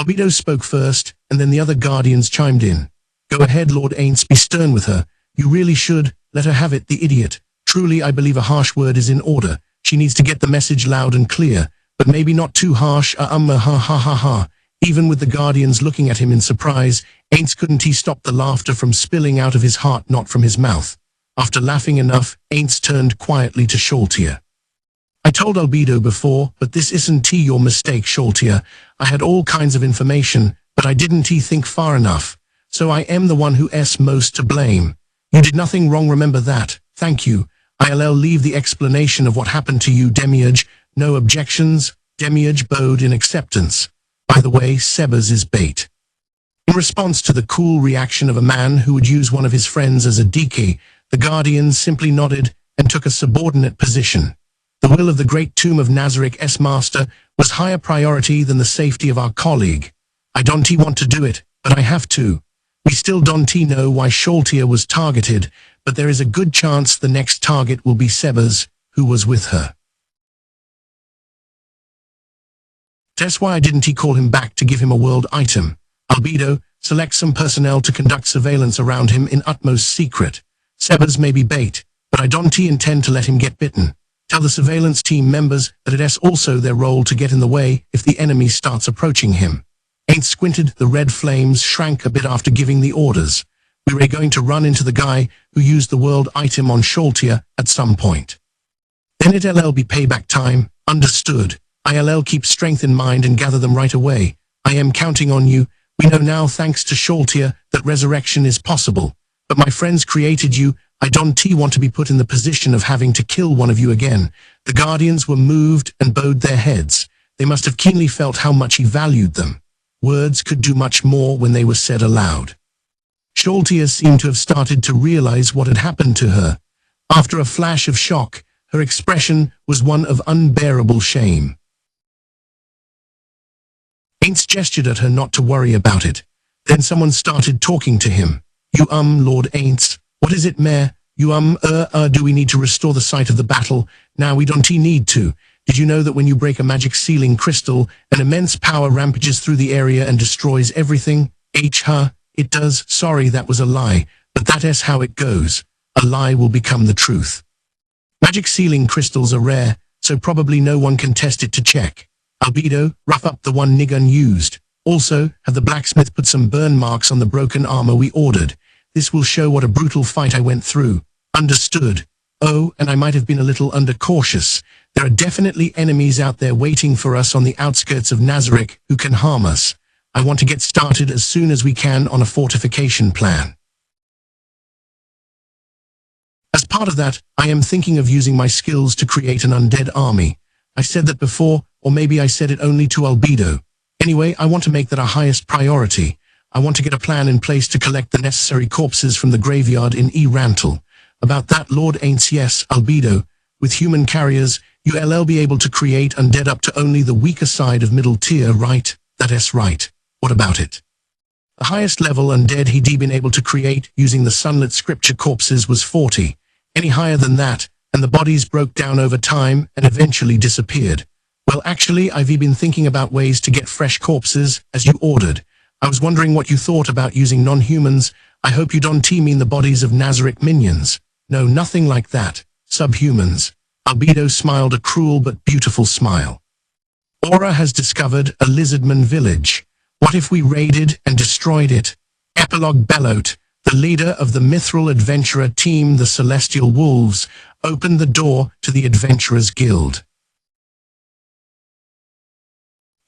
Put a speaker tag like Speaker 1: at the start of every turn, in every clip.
Speaker 1: Albedo spoke first, and then the other guardians chimed in. Go ahead, Lord Aints, be stern with her. You really should. Let her have it, the idiot. Truly, I believe a harsh word is in order. She needs to get the message loud and clear, but maybe not too harsh. Ha ha ha ha. Even with the guardians looking at him in surprise, Aints couldn't he stop the laughter from spilling out of his heart, not from his mouth. After laughing enough, Aints turned quietly to Sholtia. I told Albedo before, but this isn't your mistake, Sholtia. I had all kinds of information, but I didn't think far enough. So I am the one who's most to blame. You did nothing wrong, remember that. Thank you. I'll leave the explanation of what happened to you, Demiurge. No objections. Demiurge bowed in acceptance. By the way, Sebas is bait. In response to the cool reaction of a man who would use one of his friends as a decoy, the guardians simply nodded and took a subordinate position. The will of the great tomb of Nazarik's master was higher priority than the safety of our colleague. I don't want to do it, but I have to. We still don't know why Sholtia was targeted, but there is a good chance the next target will be Sebas, who was with her. That's why I didn't call him back to give him a world item. Albedo, select some personnel to conduct surveillance around him in utmost secret. Sebas may be bait, but I don't intend to let him get bitten. Tell the surveillance team members that it's also their role to get in the way if the enemy starts approaching him. Ain't squinted, the red flames shrank a bit after giving the orders. We were going to run into the guy who used the world item on Sholtia at some point. Then it'll be payback time. Understood. I'll keep strength in mind and gather them right away. I am counting on you. We know now, thanks to Sholtia, that resurrection is possible. But my friends created you. I don't want to be put in the position of having to kill one of you again. The guardians were moved and bowed their heads. They must have keenly felt how much he valued them. Words could do much more when they were said aloud. Sholtia seemed to have started to realize what had happened to her. After a flash of shock, her expression was one of unbearable shame. Aints gestured at her not to worry about it. Then someone started talking to him. You Lord Aints, what is it, Mayor? You do we need to restore the site of the battle? Now we don't need to. Did you know that when you break a magic sealing crystal, an immense power rampages through the area and destroys everything? It does. Sorry, that was a lie, but that's how it goes. A lie will become the truth. Magic sealing crystals are rare, so probably no one can test it to check. Albedo, rough up the one Nigun used. Also, have the blacksmith put some burn marks on the broken armor we ordered. This will show what a brutal fight I went through. Understood. Oh, and I might have been a little undercautious. There are definitely enemies out there waiting for us on the outskirts of Nazarik who can harm us. I want to get started as soon as we can on a fortification plan. As part of that, I am thinking of using my skills to create an undead army. I said that before, or maybe I said it only to Albedo. Anyway, I want to make that our highest priority. I want to get a plan in place to collect the necessary corpses from the graveyard in Rantel. About that, Lord Aints, yes, Albedo. With human carriers, you'll be able to create undead up to only the weaker side of middle tier, right? That's right. What about it? The highest level undead he'd been able to create using the sunlit scripture corpses was 40. Any higher than that, and the bodies broke down over time and eventually disappeared. Well, actually, I've been thinking about ways to get fresh corpses, as you ordered. I was wondering what you thought about using non-humans. I hope you don't mean the bodies of Nazarik minions. No, nothing like that. Subhumans. Albedo smiled a cruel but beautiful smile. Aura has discovered a lizardman village. What if we raided and destroyed it? Epilogue Bellot, the leader of the Mithril adventurer team, the Celestial Wolves, opened the door to the Adventurers Guild.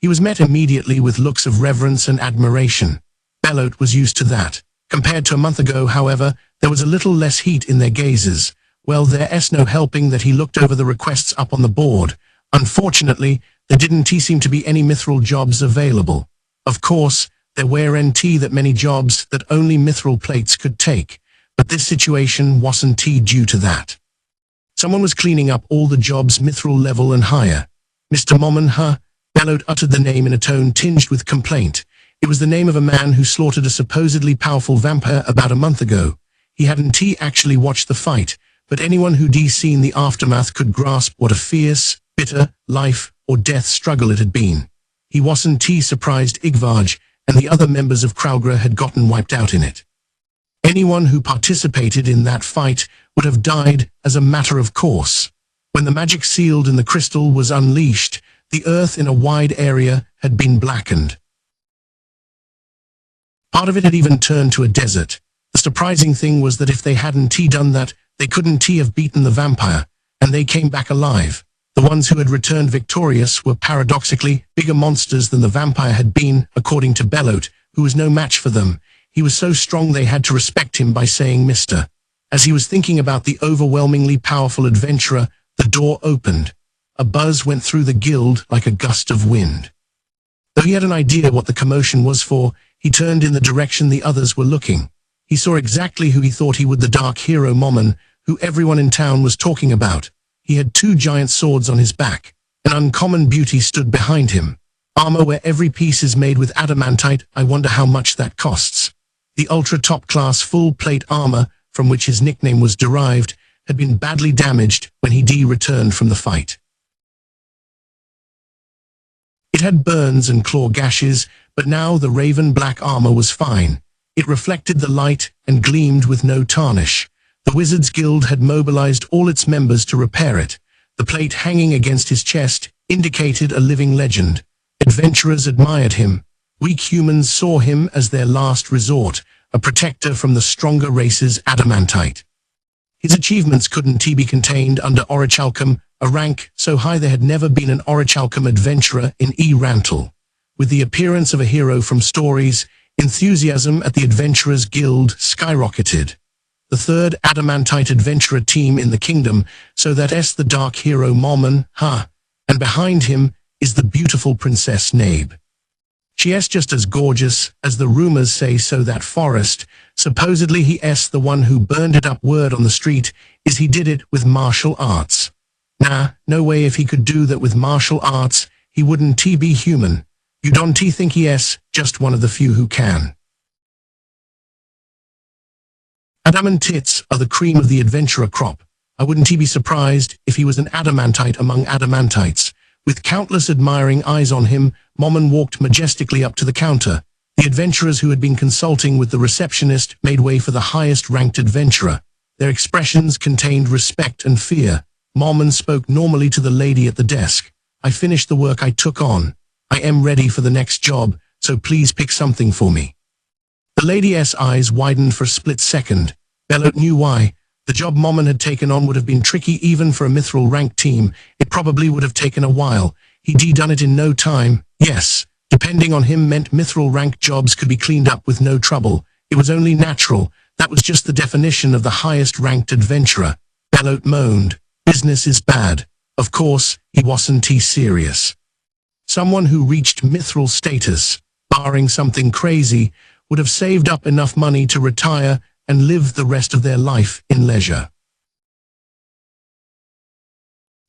Speaker 1: He was met immediately with looks of reverence and admiration. Bellot was used to that. Compared to a month ago, however, there was a little less heat in their gazes. Well, there's no helping that he looked over the requests up on the board. Unfortunately, there didn't seem to be any mithril jobs available. Of course, there were that many jobs that only mithril plates could take, but this situation wasn't due to that. Someone was cleaning up all the jobs mithril level and higher. Mr. Momon, Bellot uttered the name in a tone tinged with complaint. It was the name of a man who slaughtered a supposedly powerful vampire about a month ago. He hadn't actually watched the fight, but anyone who'd seen the aftermath could grasp what a fierce, bitter, life or death struggle it had been. He wasn't surprised Igvaj and the other members of Kraugra had gotten wiped out in it. Anyone who participated in that fight would have died as a matter of course. When the magic sealed in the crystal was unleashed, the earth in a wide area had been blackened. Part of it had even turned to a desert. The surprising thing was that if they hadn't done that, they couldn't have beaten the vampire, and they came back alive. The ones who had returned victorious were paradoxically bigger monsters than the vampire had been, according to Belot, who was no match for them. He was so strong they had to respect him by saying Mr. As he was thinking about the overwhelmingly powerful adventurer, the door opened. A buzz went through the guild like a gust of wind. Though he had an idea what the commotion was for, he turned in the direction the others were looking. He saw exactly who he thought he would, the dark hero Momon, who everyone in town was talking about. He had 2 giant swords on his back. An uncommon beauty stood behind him. Armor where every piece is made with adamantite. I wonder how much that costs. The ultra top-class full-plate armor, from which his nickname was derived, had been badly damaged when he returned from the fight. It had burns and claw gashes, but now the raven black armor was fine. It reflected the light and gleamed with no tarnish. The Wizards Guild had mobilized all its members to repair it. The plate hanging against his chest indicated a living legend. Adventurers admired him. Weak humans saw him as their last resort, a protector from the stronger race's adamantite. His achievements couldn't be contained under Orichalcum, a rank so high there had never been an Orichalcum adventurer in Rantel. With the appearance of a hero from stories, enthusiasm at the Adventurers Guild skyrocketed. The 3rd adamantite adventurer team in the kingdom, so that's the dark hero Momon, and behind him is the beautiful Princess Nabe. She is just as gorgeous as the rumors say, so that Forest, supposedly he is the one who burned it up. Word on the street is he did it with martial arts. Nah, no way. If he could do that with martial arts, he wouldn't be human. You don't think he is just one of the few who can. Adamantits are the cream of the adventurer crop. I wouldn't be surprised if he was an adamantite among adamantites. With countless admiring eyes on him, Momon walked majestically up to the counter. The adventurers who had been consulting with the receptionist made way for the highest-ranked adventurer. Their expressions contained respect and fear. Momon spoke normally to the lady at the desk. I finished the work I took on. I am ready for the next job, so please pick something for me. The lady's eyes widened for a split second. Belot knew why. The job Momon had taken on would have been tricky even for a mithril rank team. It probably would have taken a while. He'd done it in no time. Yes, depending on him meant mithril rank jobs could be cleaned up with no trouble. It was only natural. That was just the definition of the highest ranked adventurer. Belot moaned. Business is bad. Of course, he wasn't serious. Someone who reached mithril status, barring something crazy, would have saved up enough money to retire and live the rest of their life in leisure.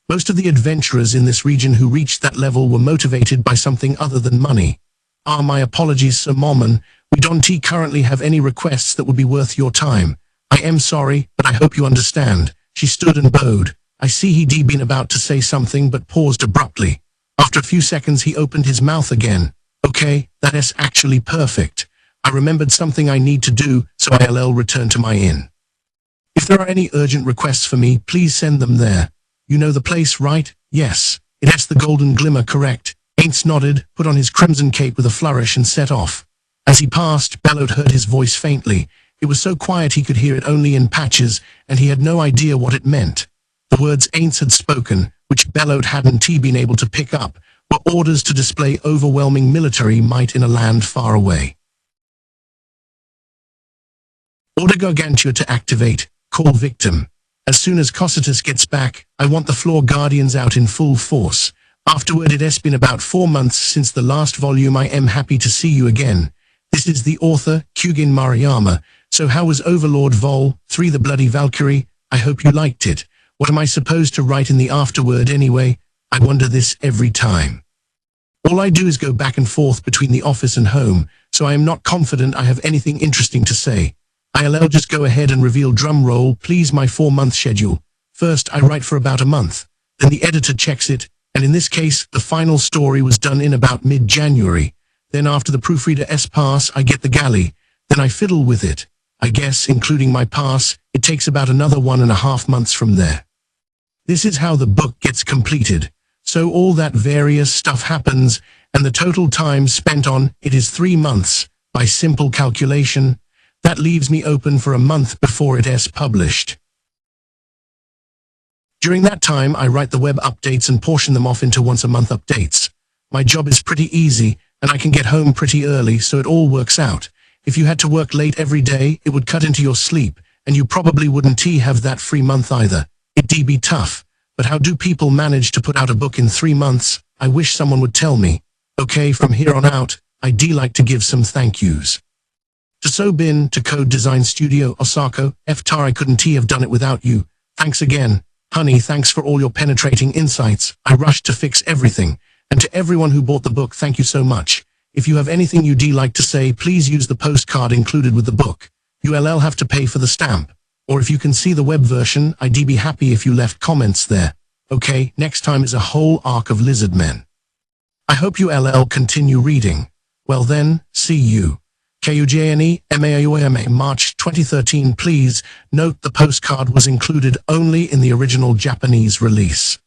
Speaker 1: Most of the adventurers in this region who reached that level were motivated by something other than money. My apologies, Sir Momon. We don't currently have any requests that would be worth your time. I am sorry, but I hope you understand. She stood and bowed. I see he'd been about to say something but paused abruptly. After a few seconds he opened his mouth again. Okay, that is actually perfect. I remembered something I need to do, so I'll return to my inn. If there are any urgent requests for me, please send them there. You know the place, right? Yes. It has the golden glimmer, correct? Aints nodded, put on his crimson cape with a flourish and set off. As he passed, Belot heard his voice faintly. It was so quiet he could hear it only in patches, and he had no idea what it meant. The words Aints had spoken, which Belot hadn't been able to pick up, were orders to display overwhelming military might in a land far away. Order Gargantua to activate. Call victim. As soon as Cocytus gets back, I want the floor guardians out in full force. Afterward, it has been about 4 months since the last volume. I am happy to see you again. This is the author, Kugin Mariyama. So how was Overlord Vol. 3 the Bloody Valkyrie? I hope you liked it. What am I supposed to write in the afterword anyway? I wonder this every time. All I do is go back and forth between the office and home, so I am not confident I have anything interesting to say. I'll just go ahead and reveal, drum roll, please, my 4-month schedule. First, I write for about a month. Then the editor checks it, And in this case, the final story was done in about mid-January. Then after the proofreader pass, I get the galley. Then I fiddle with it. I guess, including my pass, it takes about another 1.5 months from there. This is how the book gets completed. So all that various stuff happens, and the total time spent on it is 3 months. By simple calculation, that leaves me open for a month before it is published. During that time, I write the web updates and portion them off into once-a-month updates. My job is pretty easy, and I can get home pretty early, so it all works out. If you had to work late every day, it would cut into your sleep, and you probably wouldn't have that free month either. It'd be tough. But how do people manage to put out a book in 3 months? I wish someone would tell me. Okay, from here on out, I'd like to give some thank yous. To Sobin, to Code Design Studio, Osako, Tar, I couldn't have done it without you. Thanks again. Honey, thanks for all your penetrating insights. I rushed to fix everything. And to everyone who bought the book, thank you so much. If you have anything you'd like to say, please use the postcard included with the book. You'll have to pay for the stamp. Or if you can see the web version, I'd be happy if you left comments there. Okay, next time is a whole arc of lizard men. I hope you'll continue reading. Well then, see you. KUJNE, MAUAMA, March 2013. Please note the postcard was included only in the original Japanese release.